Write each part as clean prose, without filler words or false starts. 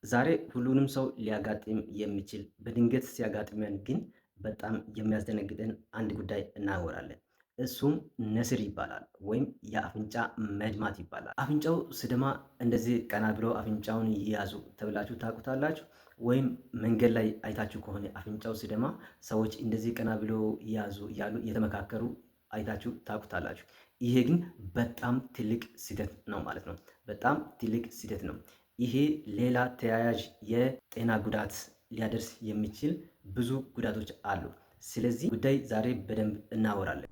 ዛሬ ሁሉንም ሰው ሊያጋጥም የሚችል በድንገት ሲያጋጥመን ግን በጣም የሚያስደነግጠን አንድ ጉዳይ እናወራለን። እሱም ነስር ይባላል ወይም የአፍንጫ መድማት ይባላል። አፍንጫው ስደማ እንደዚህ ቀና ብሎ አፍንጫውን ይያዙ ተብላችሁ ታውቁታላችሁ? ወይም መንገድ ላይ አይታችሁ ከሆነ አፍንጫው ስደማ ሰዎች እንደዚህ ቀና ብሎ ይያዙ እያሉ እየተመካከሩ አይታችሁ ታውቁታላችሁ? ይሄ ግን በጣም ትልቅ ስህተት ነው ማለት ነው። በጣም ትልቅ ስህተት ነው። ይሄ ሌላ ተያያዥ የጤና ጉዳት ሊያደርስ የሚችል ብዙ ጉዳቶች አሉ። ስለዚህ ጉዳይ ዛሬ በደንብ እናወራለን።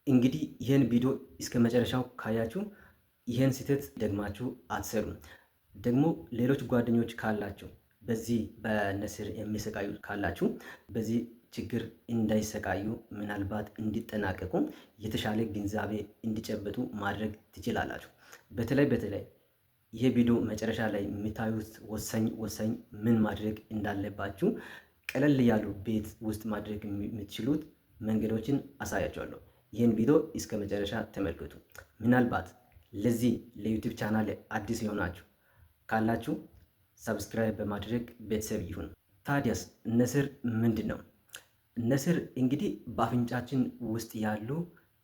እንግዲህ ይህን ቪዲዮ እስከ መጨረሻው ካያችሁ ይህን ስህተት ደግማችሁ አትሰሩም። ደግሞ ሌሎች ጓደኞች ካላችሁ በዚህ በነስር የሚሰቃዩ ካላችሁ በዚህ ችግር እንዳይሰቃዩ ምናልባት እንዲጠናቀቁ የተሻለ ግንዛቤ እንዲጨበጡ ማድረግ ትችላላችሁ። በተለይ ይህ ቪዲዮ መጨረሻ ላይ የምታዩት ወሳኝ ምን ማድረግ እንዳለባችሁ ቀለል ያሉ ቤት ውስጥ ማድረግ የምትችሉት መንገዶችን አሳያችኋለሁ። ይህን ቪዲዮ እስከ መጨረሻ ተመልከቱ። ምናልባት ለዚህ ለዩቲዩብ ቻናል አዲስ የሆናችሁ ካላችሁ ሰብስክራይብ በማድረግ ቤተሰብ ይሁን። ታዲያስ ነስር ምንድን ነው? ነስር እንግዲህ በአፍንጫችን ውስጥ ያሉ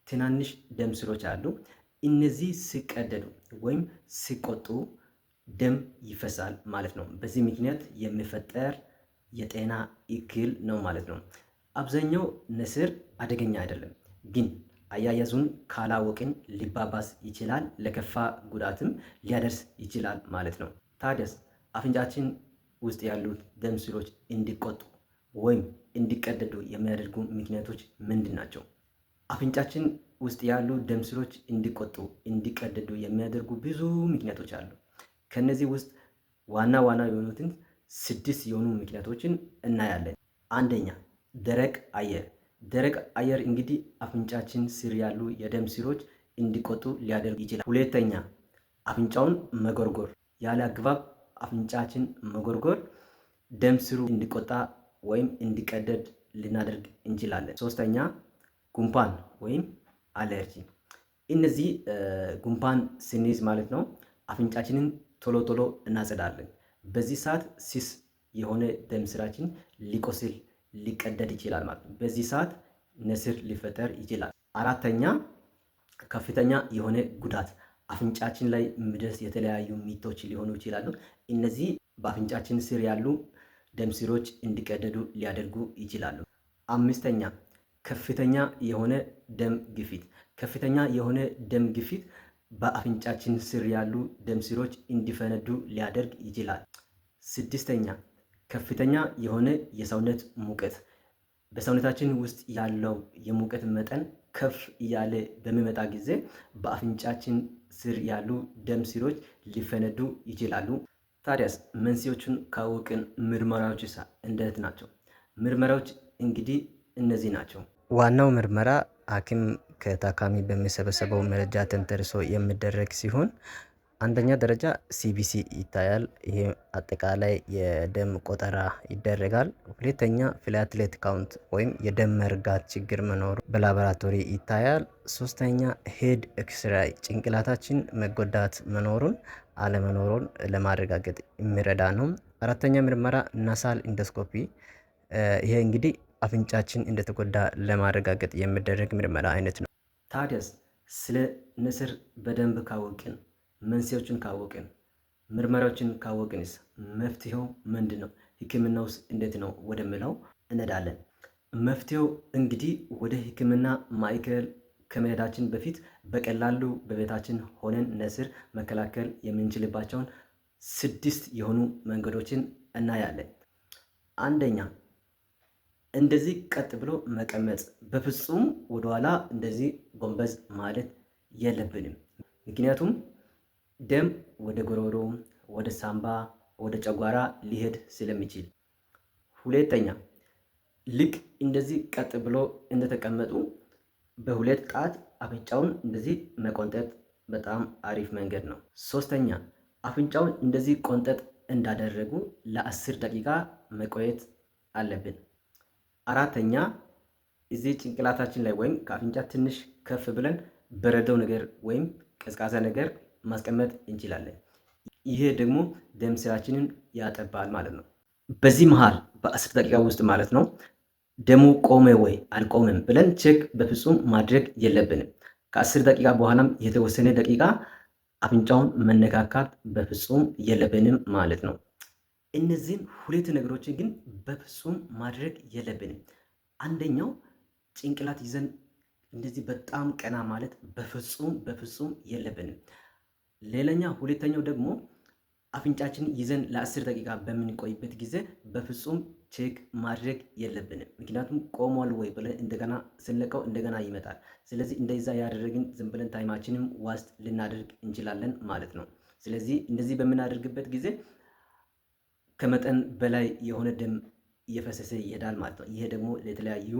ትናንሽ ደም ስሮች አሉ። እነዚህ ሲቀደዱ ወይም ሲቆጡ ደም ይፈሳል ማለት ነው። በዚህ ምክንያት የሚፈጠር የጤና እክል ነው ማለት ነው። አብዛኛው ነስር አደገኛ አይደለም፣ ግን አያያዙን ካላወቅን ሊባባስ ይችላል፣ ለከፋ ጉዳትም ሊያደርስ ይችላል ማለት ነው። ታዲያስ አፍንጫችን ውስጥ ያሉት ደም ስሮች እንዲቆጡ ወይም እንዲቀደዱ የሚያደርጉ ምክንያቶች ምንድን ናቸው? አፍንጫችን ውስጥ ያሉ ደም ስሮች እንዲቆጡ እንዲቀደዱ የሚያደርጉ ብዙ ምክንያቶች አሉ። ከነዚህ ውስጥ ዋና የሆኑትን 6 የሆኑ ምክንያቶችን እናያለን። አንደኛ፣ ደረቅ አየር። ደረቅ አየር እንግዲህ አፍንጫችን ስር ያሉ የደም ስሮች እንዲቆጡ ሊያደርግ ይችላል። ሁለተኛ፣ አፍንጫውን መጎርጎር። ያለ አግባብ አፍንጫችን መጎርጎር ደም ስሩ እንዲቆጣ ወይም እንዲቀደድ ልናደርግ እንችላለን። ሶስተኛ፣ ጉንፋን ወይም አለርጂ። እነዚህ ጉንፋን ስንይዝ ማለት ነው አፍንጫችንን ቶሎ እናጸዳለን። በዚህ ሰዓት ሲስ የሆነ ደም ስራችን ሊቆስል ሊቀደድ ይችላል ማለት ነው። በዚህ ሰዓት ነስር ሊፈጠር ይችላል። አራተኛ፣ ከፍተኛ የሆነ ጉዳት አፍንጫችን ላይ የሚደርስ የተለያዩ ሚቶች ሊሆኑ ይችላሉ። እነዚህ በአፍንጫችን ስር ያሉ ደም ስሮች እንዲቀደዱ ሊያደርጉ ይችላሉ። አምስተኛ፣ ከፍተኛ የሆነ ደም ግፊት። ከፍተኛ የሆነ ደም ግፊት በአፍንጫችን ስር ያሉ ደም ስሮች እንዲፈነዱ ሊያደርግ ይችላል። ስድስተኛ፣ ከፍተኛ የሆነ የሰውነት ሙቀት። በሰውነታችን ውስጥ ያለው የሙቀት መጠን ከፍ እያለ በሚመጣ ጊዜ በአፍንጫችን ስር ያሉ ደም ስሮች ሊፈነዱ ይችላሉ። ታዲያስ መንስኤዎቹን ካወቅን ምርመራዎች እንዴት ናቸው? ምርመራዎች እንግዲህ እነዚህ ናቸው። ዋናው ምርመራ ሐኪም ከታካሚ በሚሰበሰበው መረጃ ተንተርሶ የሚደረግ ሲሆን አንደኛ ደረጃ ሲቢሲ ይታያል። ይሄ አጠቃላይ የደም ቆጠራ ይደረጋል። ሁለተኛ ፕላትሌት ካውንት ወይም የደም መርጋት ችግር መኖሩ በላቦራቶሪ ይታያል። ሶስተኛ ሄድ ኤክስራይ ጭንቅላታችን መጎዳት መኖሩን አለመኖሩን ለማረጋገጥ የሚረዳ ነው። አራተኛ ምርመራ ናሳል ኢንዶስኮፒ። ይሄ እንግዲህ አፍንጫችን እንደተጎዳ ለማረጋገጥ የሚደረግ ምርመራ አይነት ነው። ታዲያስ ስለ ነስር በደንብ ካወቅን፣ መንስኤዎችን ካወቅን፣ ምርመራዎችን ካወቅንስ መፍትሄው ምንድን ነው? ሕክምናውስ እንዴት ነው ወደሚለው እንሄዳለን። መፍትሄው እንግዲህ ወደ ሕክምና ማዕከል ከመሄዳችን በፊት በቀላሉ በቤታችን ሆነን ነስር መከላከል የምንችልባቸውን 6 የሆኑ መንገዶችን እናያለን። አንደኛ፣ እንደዚህ ቀጥ ብሎ መቀመጥ። በፍጹም ወደኋላ እንደዚህ ጎንበዝ ማለት የለብንም። ምክንያቱም ደም ወደ ጉሮሮ፣ ወደ ሳምባ፣ ወደ ጨጓራ ሊሄድ ስለሚችል። ሁለተኛ፣ ልክ እንደዚህ ቀጥ ብሎ እንደተቀመጡ በሁለት ጣት አፍንጫውን እንደዚህ መቆንጠጥ በጣም አሪፍ መንገድ ነው። ሶስተኛ፣ አፍንጫውን እንደዚህ ቆንጠጥ እንዳደረጉ ለ10 ደቂቃ መቆየት አለብን። አራተኛ፣ እዚህ ጭንቅላታችን ላይ ወይም ከአፍንጫ ትንሽ ከፍ ብለን በረደው ነገር ወይም ቀዝቃዛ ነገር ማስቀመጥ እንችላለን። ይሄ ደግሞ ደም ስራችንን ያጠባል ማለት ነው። በዚህ መሃል በ10 ደቂቃ ውስጥ ማለት ነው ደሙ ቆመ ወይ አልቆመም ብለን ቼክ በፍጹም ማድረግ የለብንም። ከ10 ደቂቃ በኋላም የተወሰነ ደቂቃ አፍንጫውን መነካካት በፍጹም የለብንም ማለት ነው። እነዚህን ሁለት ነገሮችን ግን በፍጹም ማድረግ የለብንም። አንደኛው ጭንቅላት ይዘን እንደዚህ በጣም ቀና ማለት በፍጹም የለብንም። ሁለተኛው ደግሞ አፍንጫችን ይዘን ለ10 ደቂቃ በምንቆይበት ጊዜ በፍጹም ቼክ ማድረግ የለብንም። ምክንያቱም ቆሟል ወይ ብለን እንደገና ስንለቀው እንደገና ይመጣል። ስለዚህ እንደዛ ያደረግን ዝም ብለን ታይማችንም ዋስት ልናደርግ እንችላለን ማለት ነው። ስለዚህ እንደዚህ በምናደርግበት ጊዜ ከመጠን በላይ የሆነ ደም እየፈሰሰ ይሄዳል ማለት ነው። ይሄ ደግሞ ለተለያዩ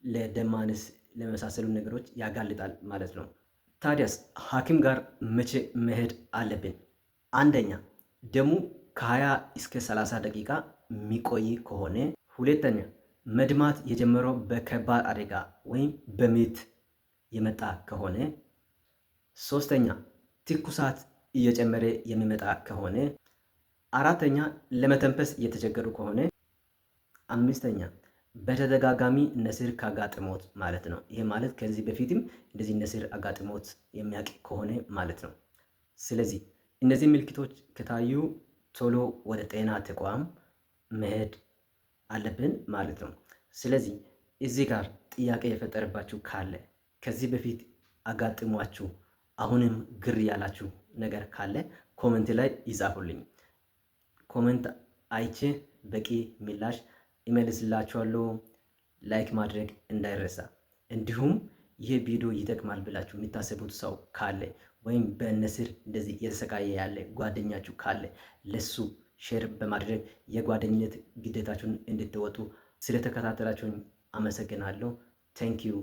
ለደም ማነስ ለመሳሰሉ ነገሮች ያጋልጣል ማለት ነው። ታዲያስ ሐኪም ጋር መቼ መሄድ አለብን? አንደኛ ደሙ ከ20 እስከ 30 ደቂቃ የሚቆይ ከሆነ፣ ሁለተኛ መድማት የጀመረው በከባድ አደጋ ወይም በምት የመጣ ከሆነ፣ ሶስተኛ ትኩሳት እየጨመረ የሚመጣ ከሆነ፣ አራተኛ ለመተንፈስ እየተቸገሩ ከሆነ፣ አምስተኛ በተደጋጋሚ ነስር ካጋጥሞት ማለት ነው። ይሄ ማለት ከዚህ በፊትም እንደዚህ ነስር አጋጥሞት የሚያውቅ ከሆነ ማለት ነው። ስለዚህ እነዚህ ምልክቶች ከታዩ ቶሎ ወደ ጤና ተቋም መሄድ አለብን ማለት ነው። ስለዚህ እዚህ ጋር ጥያቄ የፈጠረባችሁ ካለ ከዚህ በፊት አጋጥሟችሁ አሁንም ግር ያላችሁ ነገር ካለ ኮመንት ላይ ይጻፉልኝ። ኮመንት አይቼ በቂ ምላሽ ይመልስላችኋለሁ። ላይክ ማድረግ እንዳይረሳ። እንዲሁም ይህ ቪዲዮ ይጠቅማል ብላችሁ የምታስቡት ሰው ካለ ወይም በነስር እንደዚህ እየተሰቃየ ያለ ጓደኛችሁ ካለ ለሱ ሼር በማድረግ የጓደኝነት ግዴታችሁን እንድትወጡ ስለተከታተላችሁኝ አመሰግናለሁ። ቴንክ ዩ